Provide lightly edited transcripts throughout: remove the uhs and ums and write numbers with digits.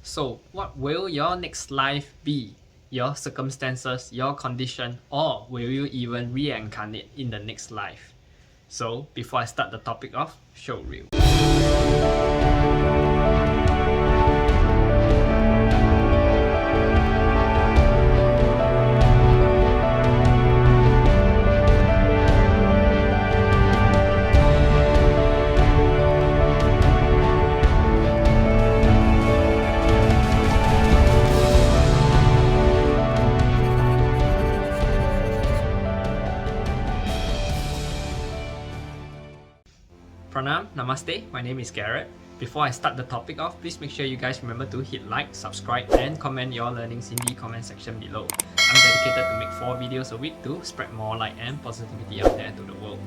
So, what will your next life be? Your circumstances, your condition, or will you even reincarnate in the next life? So, before I start the topic off, show reel. Pranam, Namaste, my name is Garret. Before I start the topic off, please make sure you guys remember to hit like, subscribe, and comment your learnings in the comment section below. I'm dedicated to make 4 videos a week to spread more light and positivity out there to the world.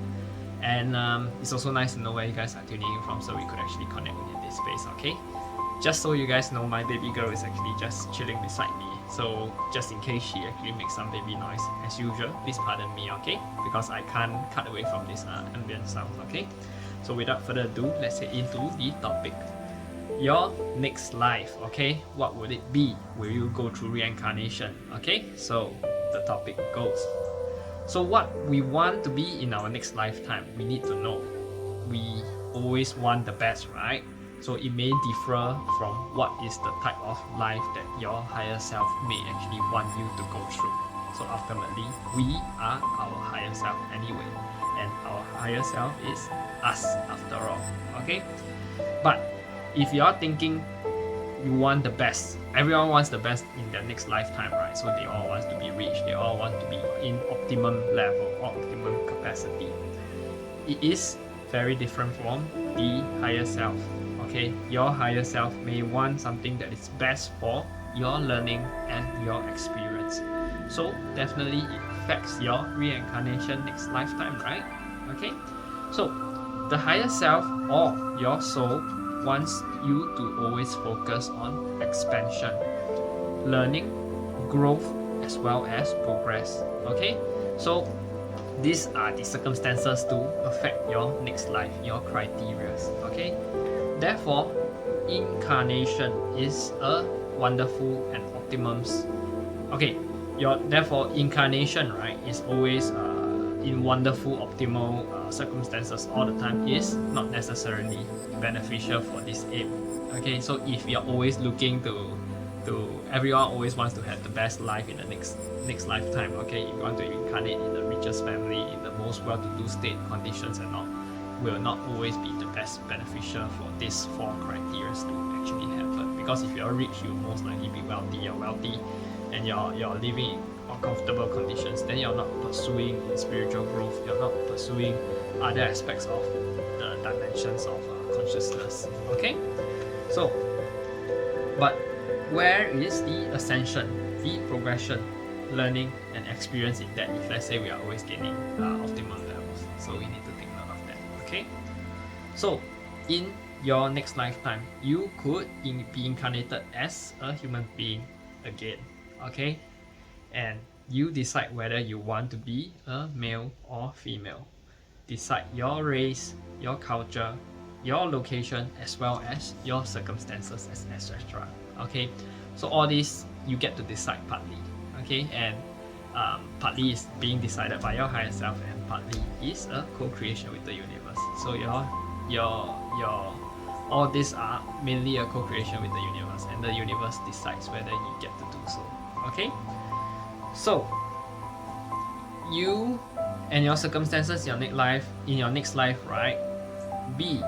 And it's also nice to know where you guys are tuning in from so we could actually connect within this space, okay? Just so you guys know, my baby girl is actually just chilling beside me. So just in case she actually makes some baby noise, as usual, please pardon me, okay? Because I can't cut away from this ambient sound, okay? So without further ado, let's head into the topic. Your next life, okay? What would it be? Will you go through reincarnation? Okay, so the topic goes. So what we want to be in our next lifetime, we need to know. We always want the best, right? So it may differ from what is the type of life that your higher self may actually want you to go through. So ultimately, we are our higher self anyway. And our higher self is us after all, okay? But if you're thinking you want the best, everyone wants the best in their next lifetime, right? So they all want to be rich, they all want to be in optimum level or optimum capacity. It is very different from the higher self, okay? Your higher self may want something that is best for your learning and your experience. So definitely it affects your reincarnation next lifetime, right? Okay, so the higher self or your soul wants you to always focus on expansion, learning, growth, as well as progress. Okay, so these are the circumstances to affect your next life, your criteria. Okay, therefore incarnation is a wonderful and optimum. Okay, therefore incarnation, right, is always in wonderful optimal circumstances all the time is not necessarily beneficial for this aim. Okay, so if you're always looking to everyone always wants to have the best life in the next lifetime, okay, if you want to incarnate in the richest family, in the most well-to-do state, conditions and all will not always be the best beneficial for these 4 criteria to actually happen. Because if you're rich, you'll most likely be wealthy, you're wealthy and you're living in comfortable conditions, then you're not pursuing spiritual growth, you're not pursuing other aspects of the dimensions of consciousness, okay? So, but where is the ascension, the progression, learning and experience in that if let's say we are always gaining optimum levels? So we need to take note of that, okay? So, in your next lifetime, you could be incarnated as a human being again, okay? And you decide whether you want to be a male or female. Decide your race, your culture, your location, as well as your circumstances, etc. Okay, so all this you get to decide partly. Okay, and partly is being decided by your higher self, and partly is a co-creation with the universe. So all these are mainly a co-creation with the universe, and the universe decides whether you get to do so. Okay. So, you and your circumstances in your next life, right, be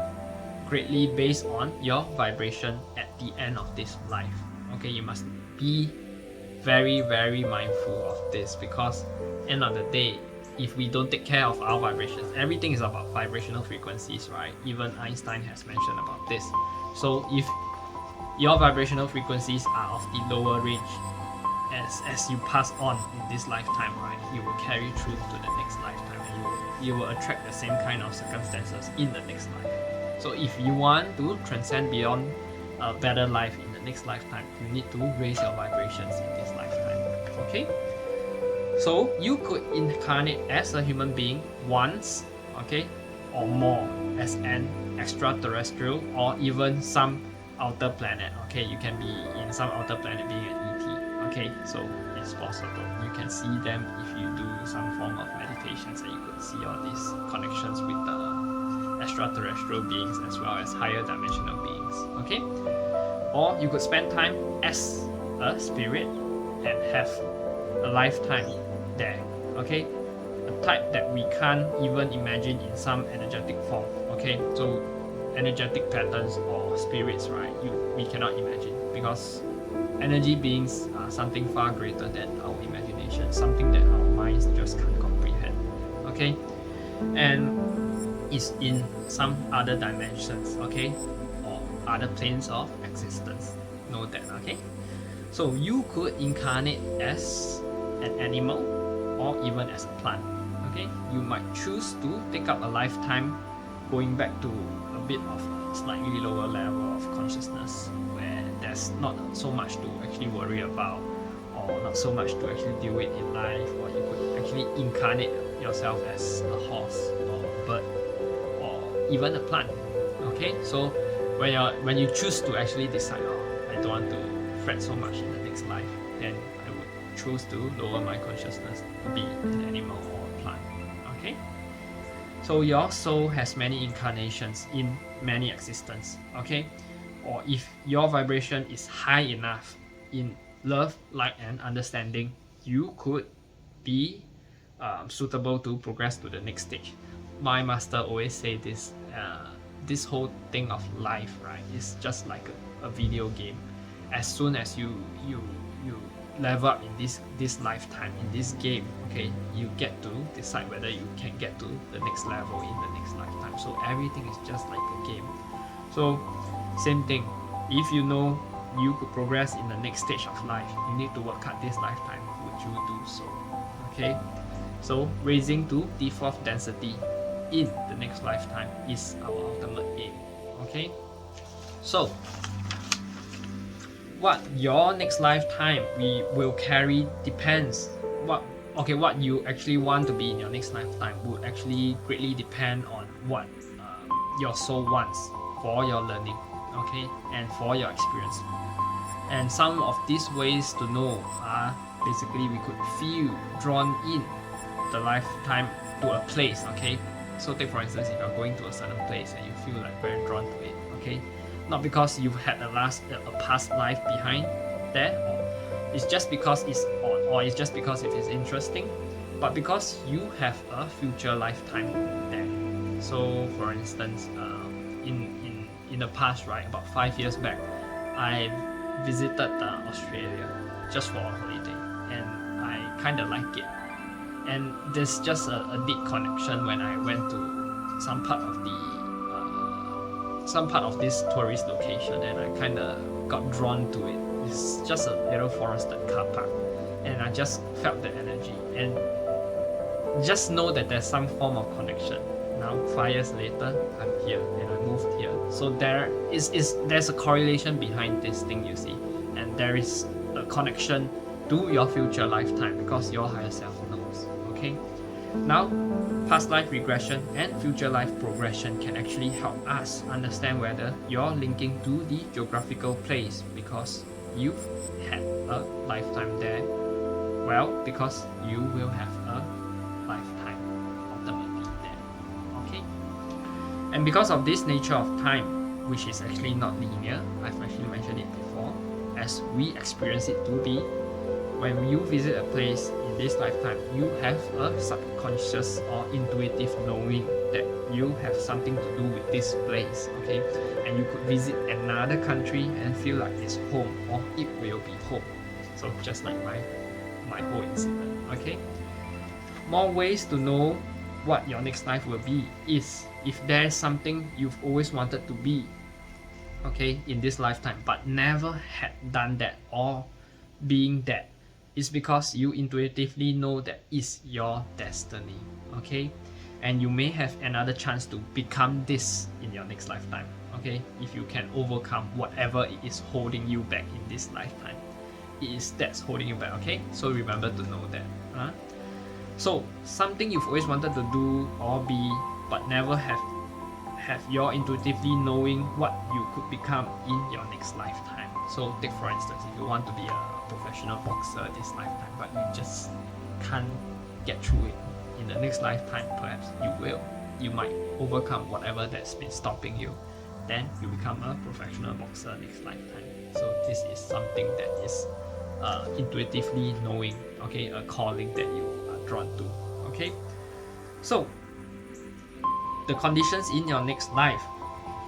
greatly based on your vibration at the end of this life. Okay, you must be very, very mindful of this because end of the day, if we don't take care of our vibrations, everything is about vibrational frequencies, right? Even Einstein has mentioned about this. So if your vibrational frequencies are of the lower range, as you pass on in this lifetime, right, you will carry through to the next lifetime and you will attract the same kind of circumstances in the next life. So if you want to transcend beyond a better life in the next lifetime, you need to raise your vibrations in this lifetime. Okay? So you could incarnate as a human being once, okay, or more as an extraterrestrial or even some outer planet. Okay, you can be in some outer planet being an ET. Okay, so it's possible. You can see them if you do some form of meditations, and you could see all these connections with the extraterrestrial beings as well as higher dimensional beings. Okay, or you could spend time as a spirit and have a lifetime there. Okay, a type that we can't even imagine in some energetic form. Okay, so energetic patterns or spirits, right? We cannot imagine, because energy beings are something far greater than our imagination, something that our minds just can't comprehend. Okay, and is in some other dimensions. Okay, or other planes of existence. Know that. Okay, so you could incarnate as an animal or even as a plant. Okay, you might choose to take up a lifetime going back to a bit of a slightly lower level of consciousness, where there's not so much to actually worry about, or not so much to actually deal with in life, or you could actually incarnate yourself as a horse or a bird or even a plant. Okay, so when you choose to actually decide, oh, I don't want to fret so much in the next life, then I would choose to lower my consciousness to be an animal or a plant. Okay, so your soul has many incarnations in many existences. Okay, or if your vibration is high enough in love, light, and understanding, you could be suitable to progress to the next stage. My master always say this. This whole thing of life, right, is just like a video game. As soon as you level up in this lifetime, in this game, okay, you get to decide whether you can get to the next level in the next lifetime. So everything is just like a game. So same thing, if you know you could progress in the next stage of life, you need to work hard this lifetime. Would you do so? Okay, so raising to the fourth density in the next lifetime is our ultimate aim. Okay, so what your next lifetime we will carry depends what you actually want to be in your next lifetime would actually greatly depend on what your soul wants for your learning, okay, and for your experience. And some of these ways to know are basically we could feel drawn in the lifetime to a place. Okay, so take for instance, if you're going to a certain place and you feel like very drawn to it, okay, not because you've had a past life behind there, or it's just because or it's just because it is interesting, but because you have a future lifetime there. So for instance, in the past, right, about 5 years back, I visited Australia just for a holiday, and I kind of like it. And there's just a deep connection when I went to some part of this tourist location, and I kind of got drawn to it. It's just a little forested car park, and I just felt the energy and just know that there's some form of connection. Now 5 years later, I'm here and I moved here. So there's a correlation behind this thing, you see, and there is a connection to your future lifetime because your higher self knows. Okay, now past life regression and future life progression can actually help us understand whether you're linking to the geographical place because you've had a lifetime there. Well, because you will have a lifetime ultimately there. Okay, and because of this nature of time, which is actually not linear, I've actually mentioned it before, as we experience it to be, when you visit a place in this lifetime, you have a subconscious or intuitive knowing that you have something to do with this place, okay? And you could visit another country and feel like it's home, or it will be home. So just like my whole incident, okay? More ways to know what your next life will be is if there's something you've always wanted to be, okay, in this lifetime, but never had done that or being that, is because you intuitively know that is your destiny, okay? And you may have another chance to become this in your next lifetime, okay? If you can overcome whatever it is holding you back in this lifetime, it is that's holding you back, okay? So remember to know that. So something you've always wanted to do or be but never have have your intuitively knowing what you could become in your next lifetime. So take for instance, if you want to be a professional boxer this lifetime, but you just can't get through it, in the next lifetime perhaps you will. You might overcome whatever that's been stopping you. Then you become a professional boxer next lifetime. So this is something that is intuitively knowing, okay, a calling that you are drawn to, okay. So the conditions in your next life,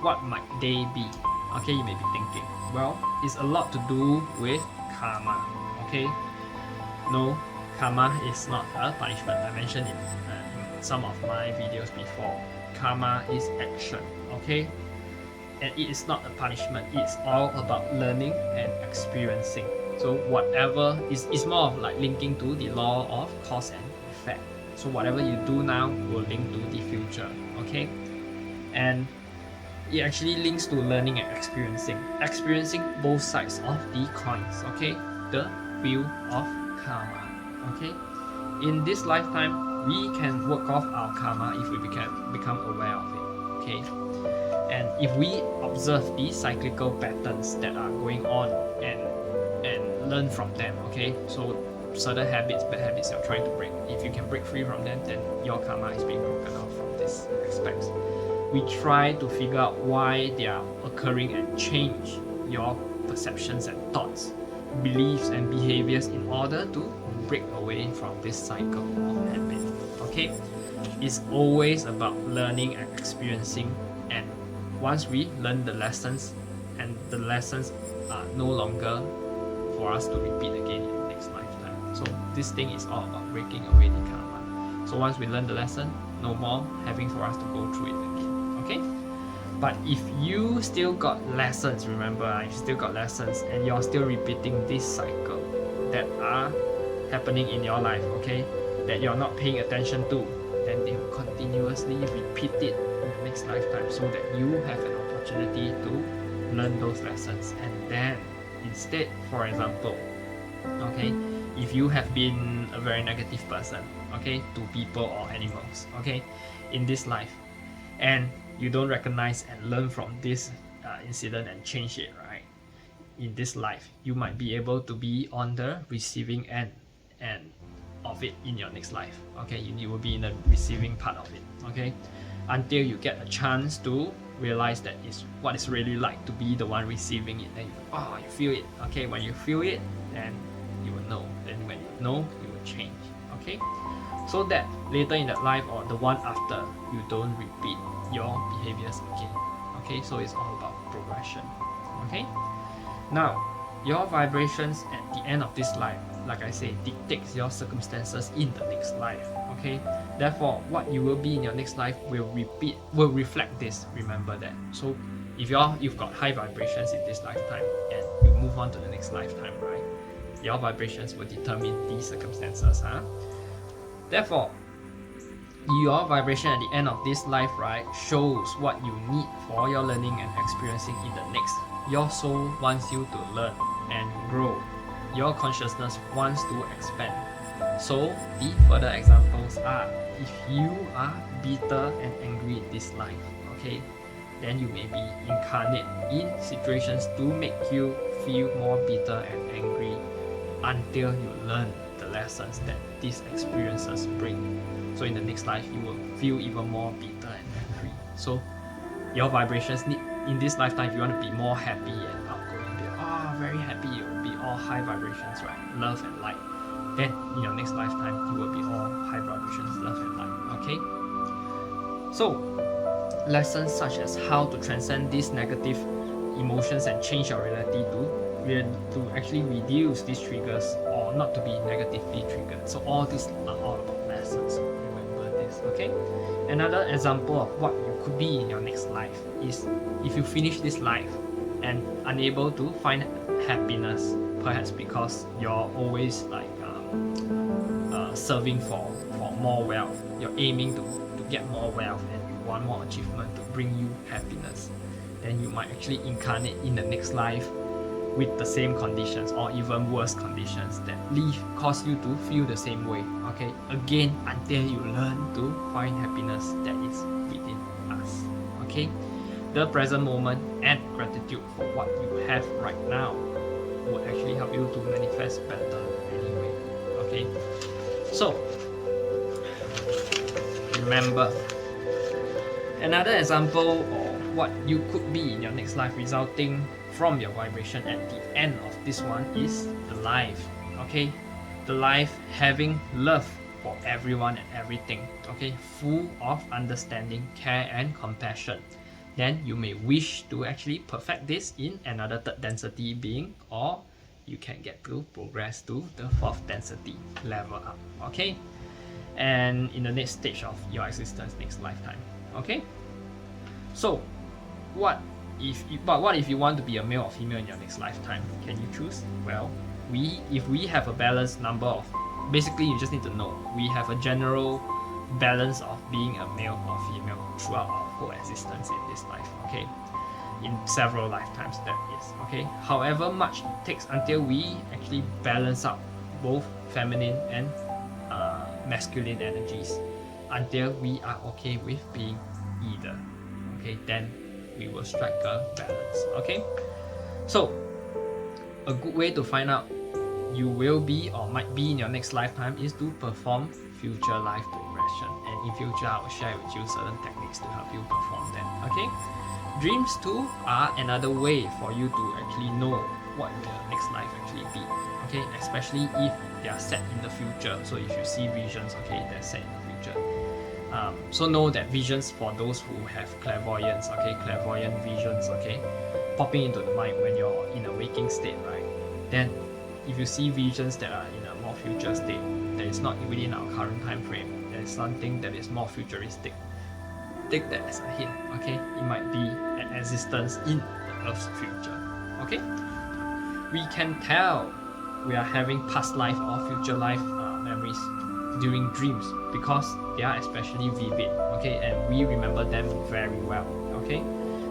what might they be? Okay, you may be thinking, well, it's a lot to do with karma, okay. No, karma is not a punishment. I mentioned it in some of my videos before. Karma is action, okay, and it is not a punishment. It's all about learning and experiencing. So whatever is more of like linking to the law of cause and effect. So whatever you do now will link to the future, okay, and it actually links to learning and experiencing both sides of the coins, okay, the wheel of karma, okay. In this lifetime, we can work off our karma if we become aware of it, okay. And if we observe these cyclical patterns that are going on and learn from them, okay, so certain habits, bad habits you're trying to break, if you can break free from them, then your karma is being broken off from these aspects. We try to figure out why they are occurring and change your perceptions and thoughts, beliefs and behaviors in order to break away from this cycle of habit, okay. It's always about learning and experiencing, and once we learn the lessons, and the lessons are no longer for us to repeat again in the next lifetime. So this thing is all about breaking away the karma. So once we learn the lesson, no more having for us to go through it again, okay. But if you still got lessons, remember, you still got lessons and you're still repeating this cycle that are happening in your life, okay, that you're not paying attention to, then they will continuously repeat it in the next lifetime, so that you have an opportunity to learn those lessons. And then instead, for example, okay, if you have been a very negative person, okay, to people or animals, okay, in this life, and you don't recognize and learn from this incident and change it, right, in this life, you might be able to be on the receiving end and of it in your next life, okay. You will be in the receiving part of it, okay, until you get a chance to realize that it's what it's really like to be the one receiving it. Then you feel it, okay. When you feel it, then you will know. Then when you know, you will change, okay. So that later in that life or the one after, you don't repeat your behaviors again, okay. So it's all about progression, okay. Now, your vibrations at the end of this life, like I say, dictates your circumstances in the next life, okay. Therefore, what you will be in your next life will reflect this. Remember that. So if you've got high vibrations in this lifetime and you move on to the next lifetime, right, your vibrations will determine these circumstances, Therefore, your vibration at the end of this life, right, shows what you need for your learning and experiencing in the next. Your soul wants you to learn and grow. Your consciousness wants to expand. So the further examples are, if you are bitter and angry in this life, okay, then you may be incarnate in situations to make you feel more bitter and angry until you learn the lessons that these experiences bring. So in the next life, you will feel even more bitter and angry. So your vibrations need, in this lifetime, if you want to be more happy and outgoing, be very happy, you will be all high vibrations, right? Love and light. Then in your next lifetime, you will be all high vibrations, love and light, okay? So lessons such as how to transcend these negative emotions and change your reality to actually reduce these triggers or not to be negatively triggered. So all these are all about lessons. Remember this, okay? Another example of what you could be in your next life is if you finish this life and unable to find happiness, perhaps because you're always like serving for more wealth. You're aiming to get more wealth and you want more achievement to bring you happiness. Then you might actually incarnate in the next life with the same conditions or even worse conditions that cause you to feel the same way, okay, again, until you learn to find happiness that is within us, okay. Okay, the present moment and gratitude for what you have right now will actually help you to manifest better anyway. Okay, so remember, another example of what you could be in your next life resulting from your vibration at the end of this one is the life. Okay, the life having love for everyone and everything. Okay, full of understanding, care and compassion. Then you may wish to actually perfect this in another third density being, or you can get to progress to the fourth density level up. Okay, and in the next stage of your existence, next lifetime. Okay, so what if you want to be a male or female in your next lifetime? Can you choose? Well, if we have a balanced number of, basically you just need to know we have a general balance of being a male or female throughout our whole existence in this life. Okay, in several lifetimes that is. Okay, however much it takes until we actually balance out both feminine and masculine energies, until we are okay with being either. Okay, then we will strike a balance. Okay, so a good way to find out you will be or might be in your next lifetime is to perform future life progression, and in future I will share with you certain techniques to help you perform them. Okay, dreams too are another way for you to actually know what will your next life actually be. Okay, especially if they are set in the future. So if you see visions, okay, they're set in the future. So know that visions, for those who have clairvoyance, okay, clairvoyant visions, okay, popping into the mind when you're in a waking state, right? Then if you see visions that are in a more future state, that is not within our current time frame, there is something that is more futuristic, take that as a hint. Okay, it might be an existence in the Earth's future. Okay, we can tell we are having past life or future life memories during dreams because they are especially vivid. Okay, and we remember them very well. Okay,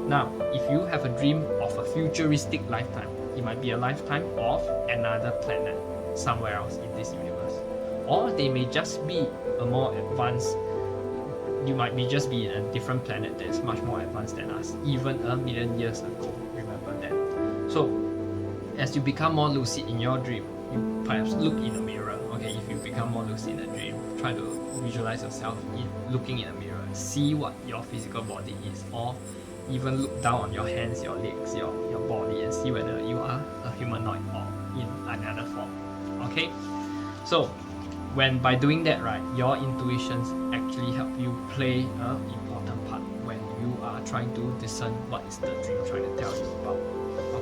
now if you have a dream of a futuristic lifetime, it might be a lifetime of another planet somewhere else in this universe, or they may just be a more advanced, you might be just be in a different planet that is much more advanced than us, even a million years ago. Remember that. So as you become more lucid in your dream, you perhaps look in a mirror. Okay, if you become more lucid in a dream, try to visualize yourself looking in a mirror, see what your physical body is, or even look down on your hands, your legs, your body, and see whether you are a humanoid or in another form. Okay, so by doing that, right, your intuitions actually help you play an important part when you are trying to discern what is the dream trying to tell you about.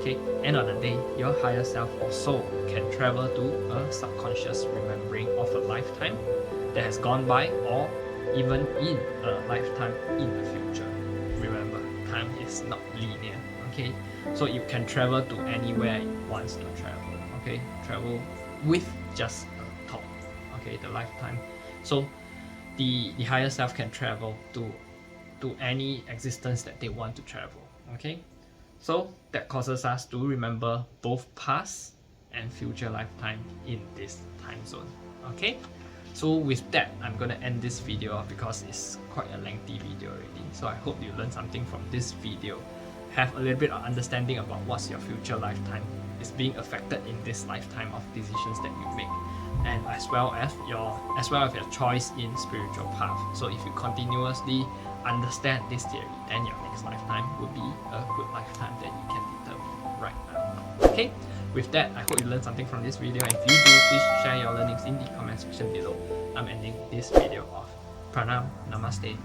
Okay, end of the day, your higher self or soul can travel to a subconscious remembering of a lifetime that has gone by, or even in a lifetime in the future. Remember, time is not linear. Okay, so you can travel to anywhere it wants to travel. Okay, travel with just a thought. Okay, the lifetime. So the higher self can travel to any existence that they want to travel. Okay, so that causes us to remember both past and future lifetime in this time zone. Okay, so with that, I'm gonna end this video because it's quite a lengthy video already. So I hope you learned something from this video, have a little bit of understanding about what's your future lifetime is being affected in this lifetime of decisions that you make, and as well as your choice in spiritual path. So if you continuously understand this theory, then your next lifetime will be a good lifetime that you can determine right now. Okay, with that, I hope you learned something from this video, and if you do, please share your learnings in the comment section below. I'm ending this video off. Pranam, Namaste.